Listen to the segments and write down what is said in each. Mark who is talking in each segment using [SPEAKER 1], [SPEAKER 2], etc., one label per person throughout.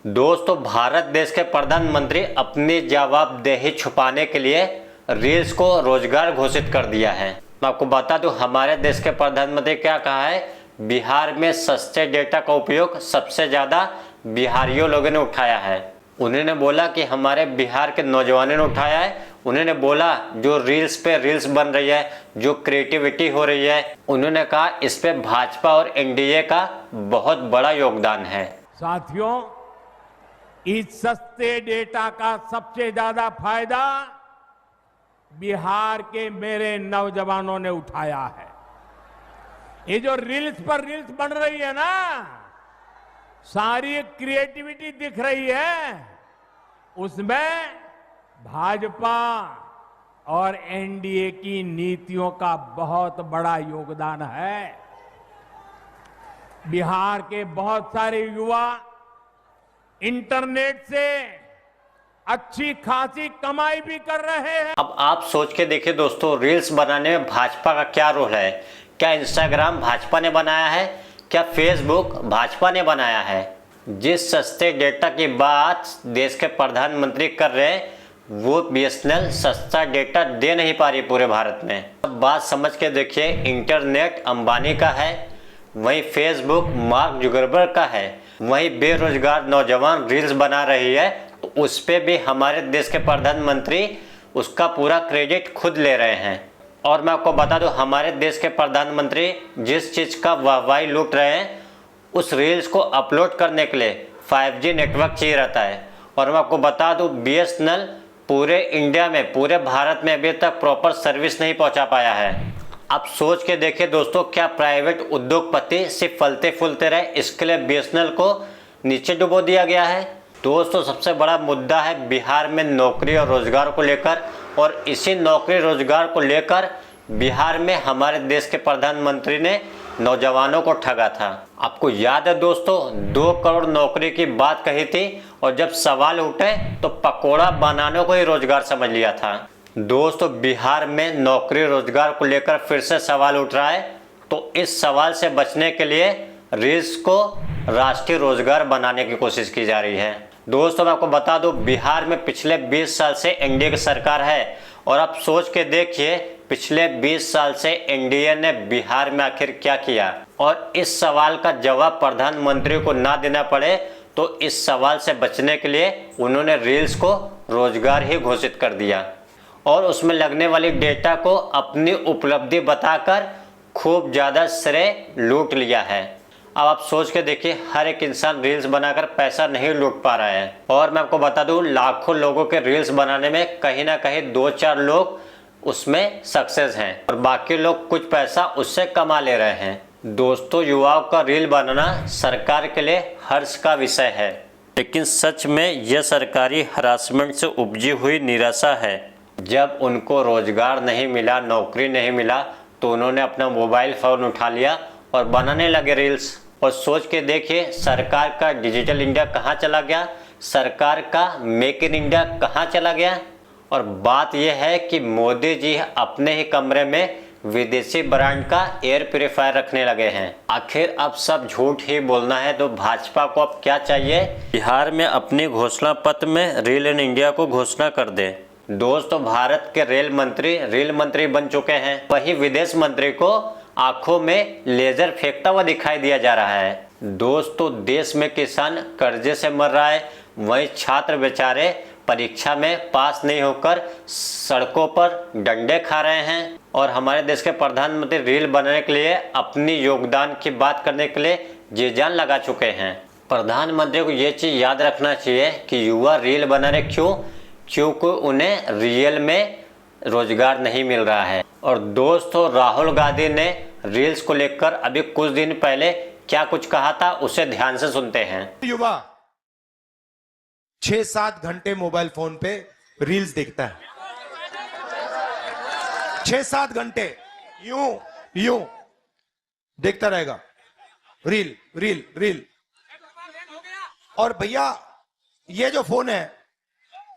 [SPEAKER 1] दोस्तों, भारत देश के प्रधानमंत्री अपनी जवाबदेही छुपाने के लिए रील्स को रोजगार घोषित कर दिया है। मैं आपको बता दूं, हमारे देश के प्रधानमंत्री क्या कहा है, बिहार में सस्ते डेटा का उपयोग सबसे ज्यादा बिहारियों लोगों ने उठाया है। उन्होंने बोला कि हमारे बिहार के नौजवानों ने उठाया है। उन्होंने बोला जो रील्स पे रील्स बन रही है, जो क्रिएटिविटी हो रही है, उन्होंने कहा इस पे भाजपा और एनडीए का बहुत बड़ा योगदान है।
[SPEAKER 2] साथियों, इस सस्ते डेटा का सबसे ज्यादा फायदा बिहार के मेरे नौजवानों ने उठाया है। ये जो रील्स पर रील्स बन रही है ना, सारी क्रिएटिविटी दिख रही है, उसमें भाजपा और एनडीए की नीतियों का बहुत बड़ा योगदान है। बिहार के बहुत सारे युवा इंटरनेट से अच्छी खासी कमाई भी कर रहे हैं।
[SPEAKER 1] अब आप सोच के देखिए दोस्तों, रील्स बनाने में भाजपा का क्या रोल है। क्या इंस्टाग्राम भाजपा ने बनाया है? क्या फेसबुक भाजपा ने बनाया है? जिस सस्ते डेटा की बात देश के प्रधानमंत्री कर रहे हैं, वो बीएसएनएल सस्ता डेटा दे नहीं पा रही पूरे भारत में। अब बात समझ के देखिए, इंटरनेट अंबानी का है, वहीं फेसबुक मार्क जुकरबर्ग का है, वहीं बेरोजगार नौजवान रील्स बना रही है, तो उस पे भी हमारे देश के प्रधानमंत्री उसका पूरा क्रेडिट खुद ले रहे हैं। और मैं आपको बता दूं, हमारे देश के प्रधानमंत्री जिस चीज़ का वाहवाही लूट रहे हैं, उस रील्स को अपलोड करने के लिए 5G नेटवर्क चाहिए रहता है। और मैं आपको बता दूं, बीएसएनएल पूरे इंडिया में, पूरे भारत में अभी तक प्रॉपर सर्विस नहीं पहुंचा पाया है। आप सोच के देखिए दोस्तों, क्या प्राइवेट उद्योगपति सिर्फ फलते फूलते रहे, इसके लिए बीएसएनएल को नीचे डुबो दिया गया है। दोस्तों, सबसे बड़ा मुद्दा है बिहार में नौकरी और रोजगार को लेकर, और इसी नौकरी रोजगार को लेकर बिहार में हमारे देश के प्रधानमंत्री ने नौजवानों को ठगा था। आपको याद है दोस्तों, 2 करोड़ नौकरी की बात कही थी, और जब सवाल उठे तो पकोड़ा बनाने को ही रोजगार समझ लिया था। दोस्तों, बिहार में नौकरी रोजगार को लेकर फिर से सवाल उठ रहा है, तो इस सवाल से बचने के लिए रील्स को राष्ट्रीय रोजगार बनाने की कोशिश की जा रही है। दोस्तों, मैं आपको बता दूं, बिहार में पिछले 20 साल से एनडीए की सरकार है, और आप सोच के देखिए पिछले 20 साल से एनडीए ने बिहार में आखिर क्या किया। और इस सवाल का जवाब प्रधानमंत्री को ना देना पड़े, तो इस सवाल से बचने के लिए उन्होंने रील्स को रोजगार ही घोषित कर दिया, और उसमें लगने वाली डेटा को अपनी उपलब्धि बताकर खूब ज़्यादा श्रेय लूट लिया है। अब आप सोच के देखिए, हर एक इंसान रील्स बनाकर पैसा नहीं लूट पा रहा है। और मैं आपको बता दूं, लाखों लोगों के रील्स बनाने में कहीं ना कहीं 2-4 लोग उसमें सक्सेस हैं, और बाकी लोग कुछ पैसा उससे कमा ले रहे हैं। दोस्तों, युवाओं का रील बनाना सरकार के लिए हर्ष का विषय है, लेकिन सच में यह सरकारी हरासमेंट से उपजी हुई निराशा है। जब उनको रोजगार नहीं मिला, नौकरी नहीं मिला, तो उन्होंने अपना मोबाइल फ़ोन उठा लिया और बनाने लगे रील्स। और सोच के देखिए, सरकार का डिजिटल इंडिया कहाँ चला गया, सरकार का मेक इन इंडिया कहाँ चला गया। और बात यह है कि मोदी जी अपने ही कमरे में विदेशी ब्रांड का एयर प्यूरीफायर रखने लगे हैं। आखिर अब सब झूठ ही बोलना है, तो भाजपा को अब क्या चाहिए, बिहार में अपनी घोषणा पत्र में रील इन इंडिया को घोषणा कर दे। दोस्तों, भारत के रेल मंत्री बन चुके हैं, वही विदेश मंत्री को आंखों में लेजर फेंकता हुआ दिखाई दिया जा रहा है। दोस्तों, देश में किसान कर्जे से मर रहा है, वहीं छात्र बेचारे परीक्षा में पास नहीं होकर सड़कों पर डंडे खा रहे हैं। और हमारे देश के प्रधानमंत्री रील बनाने के लिए, अपनी योगदान की बात करने के लिए जी जान लगा चुके हैं। प्रधानमंत्री को ये चीज़ याद रखना चाहिए कि युवा रील बना रहे क्योंकि उन्हें रियल में रोजगार नहीं मिल रहा है। और दोस्तों, राहुल गांधी ने रील्स को लेकर अभी कुछ दिन पहले क्या कुछ कहा था, उसे ध्यान से सुनते हैं।
[SPEAKER 3] युवा 6-7 घंटे मोबाइल फोन पे रील्स देखता है, 6-7 घंटे यूं देखता रहेगा, रील रील रील। और भैया, ये जो फोन है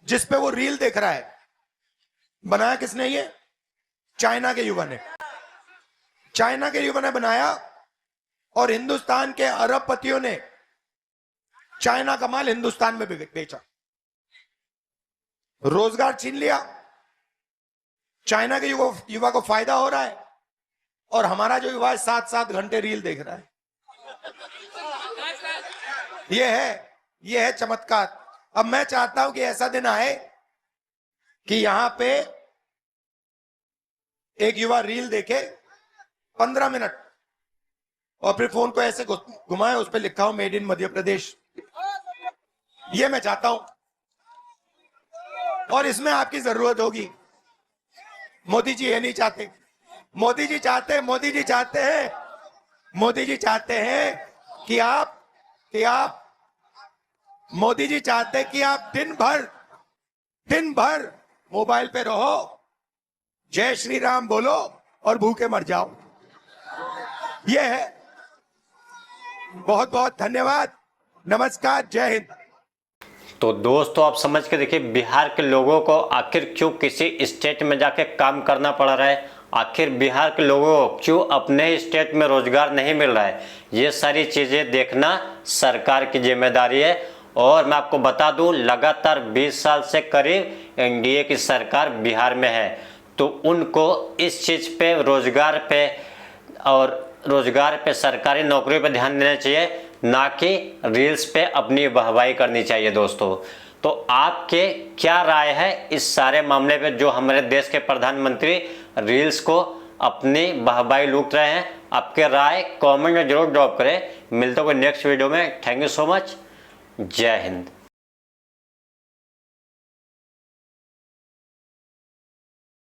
[SPEAKER 3] जिस पे वो रील देख रहा है, बनाया किसने? ये चाइना के युवा ने, चाइना के युवा ने बनाया, और हिंदुस्तान के अरबपतियों ने चाइना का माल हिंदुस्तान में बेचा, रोजगार छीन लिया, चाइना के युवा को फायदा हो रहा है, और हमारा जो युवा है 7-7 घंटे रील देख रहा है। ये है चमत्कार। अब मैं चाहता हूं कि ऐसा दिन आए कि यहां पे एक युवा रील देखे 15 मिनट और फिर फोन को ऐसे घुमाए, उस पर लिखा हो मेड इन मध्य प्रदेश। ये मैं चाहता हूं, और इसमें आपकी जरूरत होगी। मोदी जी ये नहीं चाहते। मोदी जी चाहते हैं कि आप मोदी जी चाहते हैं कि आप दिन भर मोबाइल पे रहो, जय श्री राम बोलो और भूखे मर जाओ। ये है। बहुत बहुत धन्यवाद। नमस्कार, जय हिंद।
[SPEAKER 1] तो दोस्तों आप समझ के देखिए, बिहार के लोगों को आखिर क्यों किसी स्टेट में जाके काम करना पड़ रहा है, आखिर बिहार के लोगों को क्यों अपने स्टेट में रोजगार नहीं मिल रहा है। ये सारी चीज़ें देखना सरकार की जिम्मेदारी है। और मैं आपको बता दूं, लगातार 20 साल से करीब एनडीए की सरकार बिहार में है, तो उनको इस चीज़ पे, रोजगार पे, सरकारी नौकरी पे ध्यान देना चाहिए, ना कि रील्स पे अपनी वाहवाही करनी चाहिए दोस्तों। तो आपके क्या राय है इस सारे मामले पे, जो हमारे देश के प्रधानमंत्री रील्स को अपनी वाहवाही लूट रहे हैं? आपके राय कमेंट में जरूर ड्रॉप करें। मिलते हैं कोई नेक्स्ट वीडियो में। Thank you so much. जय हिंद।